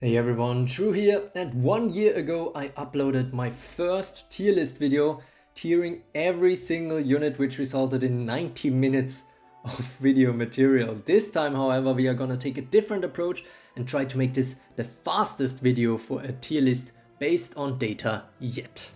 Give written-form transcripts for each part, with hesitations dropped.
Hey everyone, Drew here, and 1 year ago I uploaded my first tier list video, tiering every single unit, which resulted in 90 minutes of video material. This time, however, we are gonna take a different approach and try to make this the fastest video for a tier list based on data yet.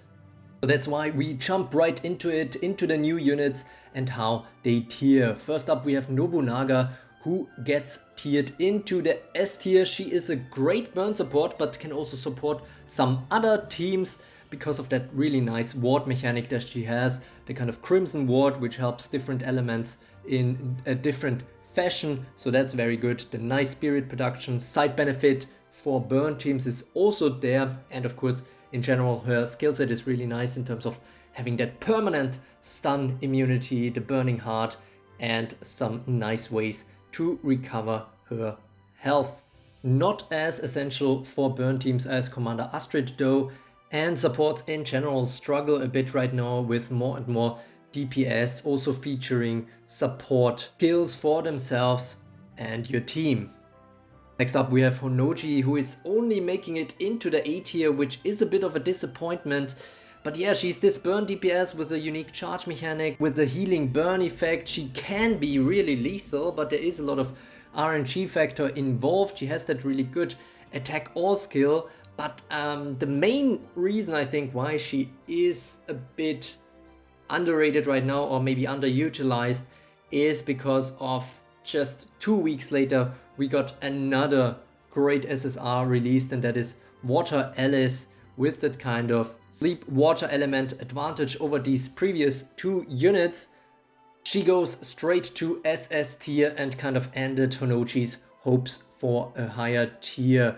So that's why we jump right into it, into the new units and how they tier. First up we have Nobunaga, who gets tiered into the S tier. She is a great burn support, but can also support some other teams because of that really nice ward mechanic that she has, the kind of crimson ward, which helps different elements in a different fashion. So that's very good. The nice spirit production side benefit for burn teams is also there. And of course, in general, her skill set is really nice in terms of having that permanent stun immunity, the burning heart, and some nice ways to recover her health. Not as essential for burn teams as Commander Astrid though, and supports in general struggle a bit right now with more and more DPS, also featuring support skills for themselves and your team. Next up we have Honnoji, who is only making it into the A tier, which is a bit of a disappointment. But yeah, she's this burn DPS with a unique charge mechanic, with the healing burn effect. She can be really lethal, but there is a lot of RNG factor involved. She has that really good attack all skill. But the main reason I think why she is a bit underrated right now, or maybe underutilized, is because of just 2 weeks later we got another great SSR released, and that is Water Alice, with that kind of sleep water element advantage over these previous two units. She goes straight to SS tier and kind of ended Honnoji's hopes for a higher tier.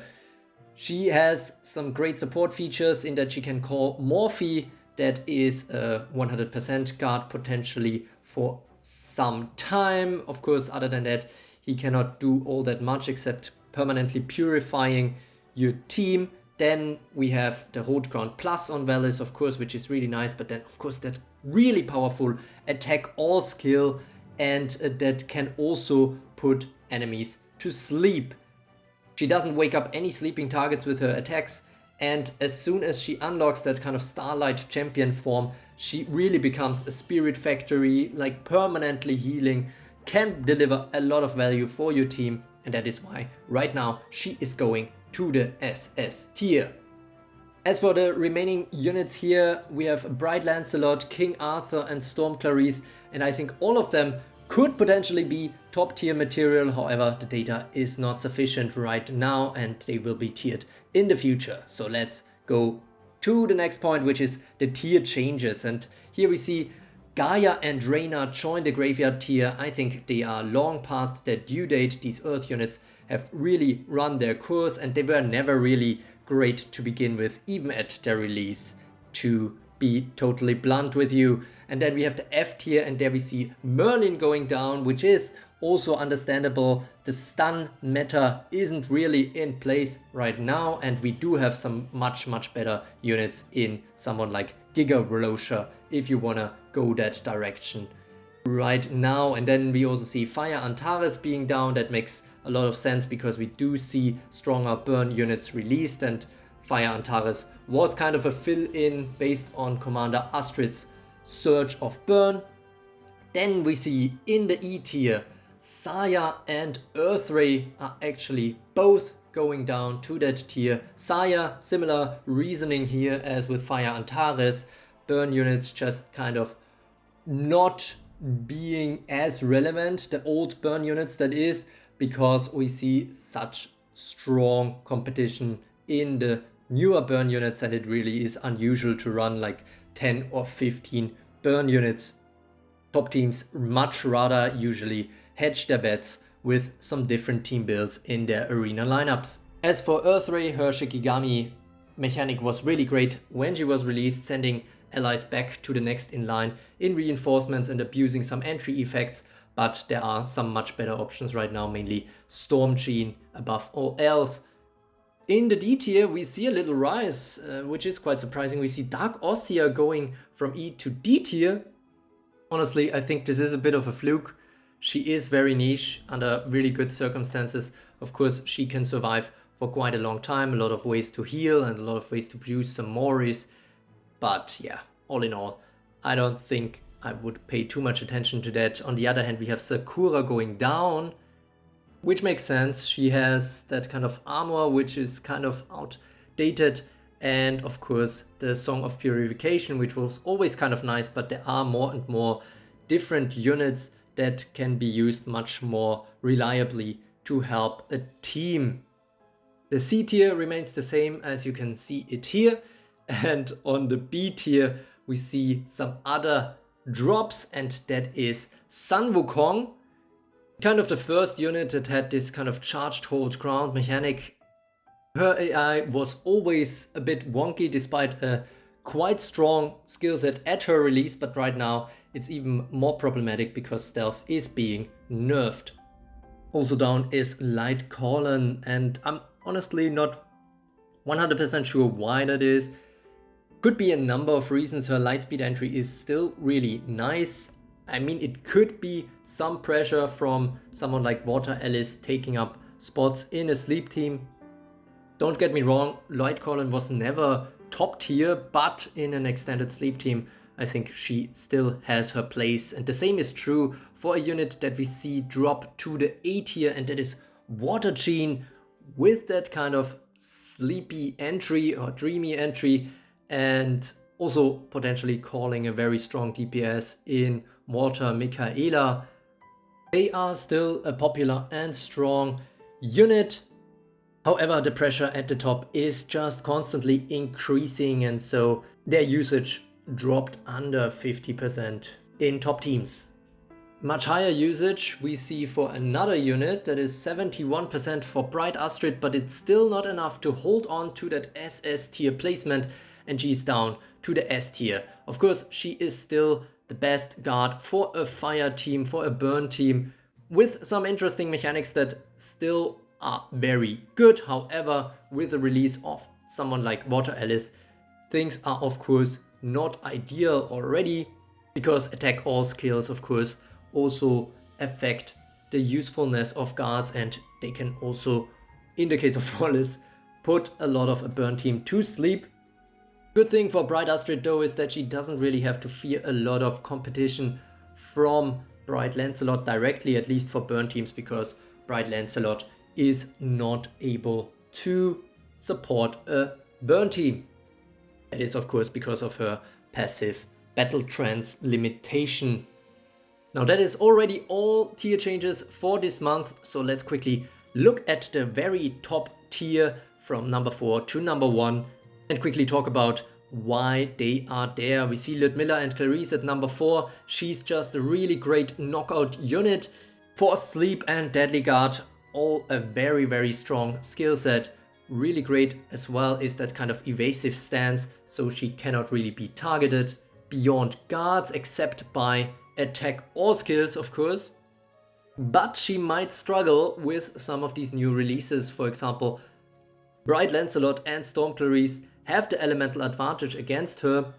She has some great support features in that she can call Morphe, that is a 100% guard potentially for some time. Of course, other than that, he cannot do all that much except permanently purifying your team. Then we have the Hold Ground Plus on Valis, of course, which is really nice. But then, of course, that really powerful attack all skill, and that can also put enemies to sleep. She doesn't wake up any sleeping targets with her attacks. And as soon as she unlocks that kind of Starlight Champion form, she really becomes a Spirit Factory, like permanently healing, can deliver a lot of value for your team. And that is why right now she is going to the SS tier. As for the remaining units here, we have Bright Lancelot, King Arthur and Storm Clarice, and I think all of them could potentially be top tier material. However, the data is not sufficient right now and they will be tiered in the future. So let's go to the next point, which is the tier changes. And here we see Gaia and Reyna join the graveyard tier. I think they are long past their due date. These Earth units have really run their course, and they were never really great to begin with, even at their release, to be totally blunt with you. And then we have the F tier, and there we see Merlin going down, which is also understandable. The stun meta isn't really in place right now, and we do have some much better units in someone like Giga Veloccia if you wanna go that direction right now. And then we also see Fire Antares being down. That makes a lot of sense because we do see stronger burn units released, and Fire Antares was kind of a fill-in based on Commander Astrid's surge of burn. Then we see in the E tier, Saya and Earthray are actually both going down to that tier. Saya, similar reasoning here as with Fire Antares, burn units just kind of not being as relevant, the old burn units that is, because we see such strong competition in the newer burn units, and it really is unusual to run like 10 or 15 burn units. Top teams much rather usually hedge their bets with some different team builds in their arena lineups. As for Earthray, her Shikigami mechanic was really great when she was released, sending allies back to the next in line in reinforcements and abusing some entry effects. But there are some much better options right now, mainly Storm Jeanne above all else. In the D tier, we see a little rise, which is quite surprising. We see Dark Ossia going from E to D tier. Honestly, I think this is a bit of a fluke. She is very niche under really good circumstances. Of course, she can survive for quite a long time, a lot of ways to heal and a lot of ways to produce some Moris. But yeah, all in all, I don't think I would pay too much attention to that. On the other hand, we have Sakura going down, which makes sense. She has that kind of armor, which is kind of outdated. And of course, the Song of Purification, which was always kind of nice, but there are more and more different units that can be used much more reliably to help a team. The C tier remains the same, as you can see it here. And on the B tier, we see some other drops, and that is Sun Wukong. Kind of the first unit that had this kind of charged hold ground mechanic. Her AI was always a bit wonky despite a quite strong skill set at her release, but right now it's even more problematic because stealth is being nerfed. Also down is Light Colin, and I'm honestly not 100% sure why that is. Could be a number of reasons. Her lightspeed entry is still really nice. I mean, it could be some pressure from someone like Water Alice taking up spots in a sleep team. Don't get me wrong, Light Colin was never top tier, but in an extended sleep team, I think she still has her place. And the same is true for a unit that we see drop to the A tier, and that is Water Jeanne, with that kind of sleepy entry or dreamy entry, and also potentially calling a very strong DPS in Water Michaela. They are still a popular and strong unit. However, the pressure at the top is just constantly increasing, and so their usage dropped under 50% in top teams. Much higher usage we see for another unit, that is 71% for Bright Astrid, but it's still not enough to hold on to that SS tier placement, and she's down to the S tier. Of course, she is still the best guard for a fire team, for a burn team, with some interesting mechanics that still are very good. However, with the release of someone like Water Alice, things are of course not ideal already, because attack all skills of course also affect the usefulness of guards, and they can also, in the case of Wallace, put a lot of a burn team to sleep. Good thing for Bright Astrid though is that she doesn't really have to fear a lot of competition from Bright Lancelot directly, at least for burn teams, because Bright Lancelot is not able to support a burn team. That is of course because of her passive battle trance limitation. Now that is already all tier changes for this month, so let's quickly look at the very top tier from number 4 to number 1 and quickly talk about why they are there. We see Ludmilla and Clarice at number 4. She's just a really great knockout unit. For Sleep and Deadly Guard, all a very strong skill set. Really great as well is that kind of evasive stance, so she cannot really be targeted beyond guards except by attack or skills of course. But she might struggle with some of these new releases. For example, Bright Lancelot and Storm Clarice have the elemental advantage against her,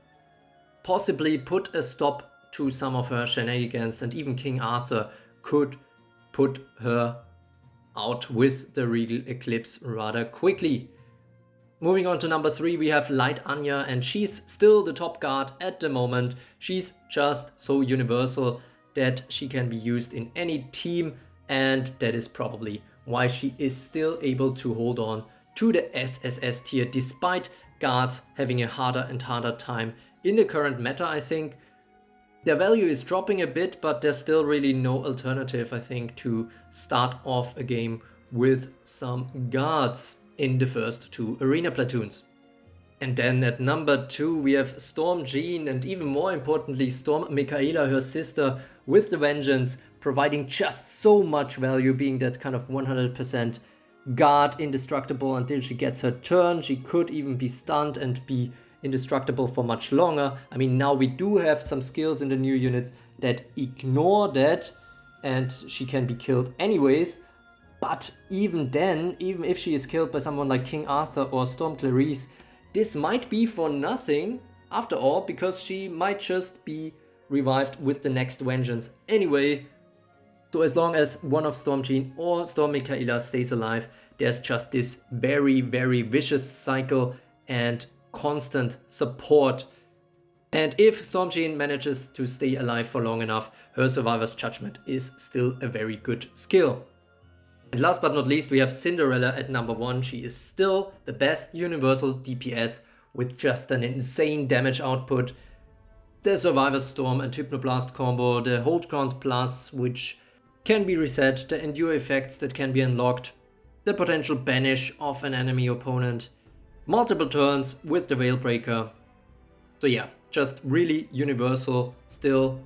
possibly put a stop to some of her shenanigans, and even King Arthur could put her out with the Regal Eclipse rather quickly. Moving on to number 3, we have Light Anya, and she's still the top guard at the moment. She's just so universal that she can be used in any team, and that is probably why she is still able to hold on to the SSS tier despite guards having a harder and harder time in the current meta. I think their value is dropping a bit, but there's still really no alternative, I think, to start off a game with some guards in the first 2 arena platoons. And then at number 2 we have Storm Jeanne, and even more importantly Storm Michaela, her sister, with the Vengeance, providing just so much value, being that kind of 100% guard indestructible until she gets her turn. She could even be stunned and be indestructible for much longer. I mean, now we do have some skills in the new units that ignore that, and she can be killed anyways. But even then, even if she is killed by someone like King Arthur or Storm Clarice, this might be for nothing after all, because she might just be revived with the next Vengeance anyway. So as long as one of Storm Jeanne or Storm Michaela stays alive, there's just this very, very vicious cycle and constant support. And if Storm Jeanne manages to stay alive for long enough, her Survivor's Judgment is still a very good skill. And last but not least, we have Cinderella at number 1. She is still the best universal DPS with just an insane damage output. The Survivor's Storm and Hypnoblast combo, the Hold Ground Plus, which can be reset, the Endure effects that can be unlocked, the potential banish of an enemy opponent, multiple turns with the Veilbreaker. So yeah, just really universal still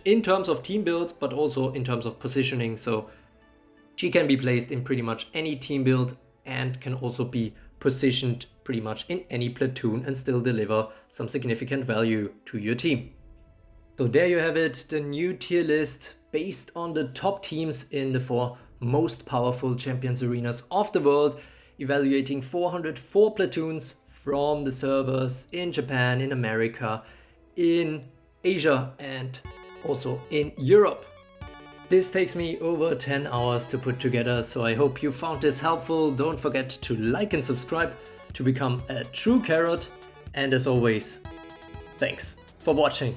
in terms of team build, but also in terms of positioning. So she can be placed in pretty much any team build and can also be positioned pretty much in any platoon and still deliver some significant value to your team. So there you have it, the new tier list based on the top teams in the 4 most powerful Champions Arenas of the world, evaluating 404 platoons from the servers in Japan, in America, in Asia and also in Europe. This takes me over 10 hours to put together, so I hope you found this helpful. Don't forget to like and subscribe to become a true carrot. And as always, thanks for watching.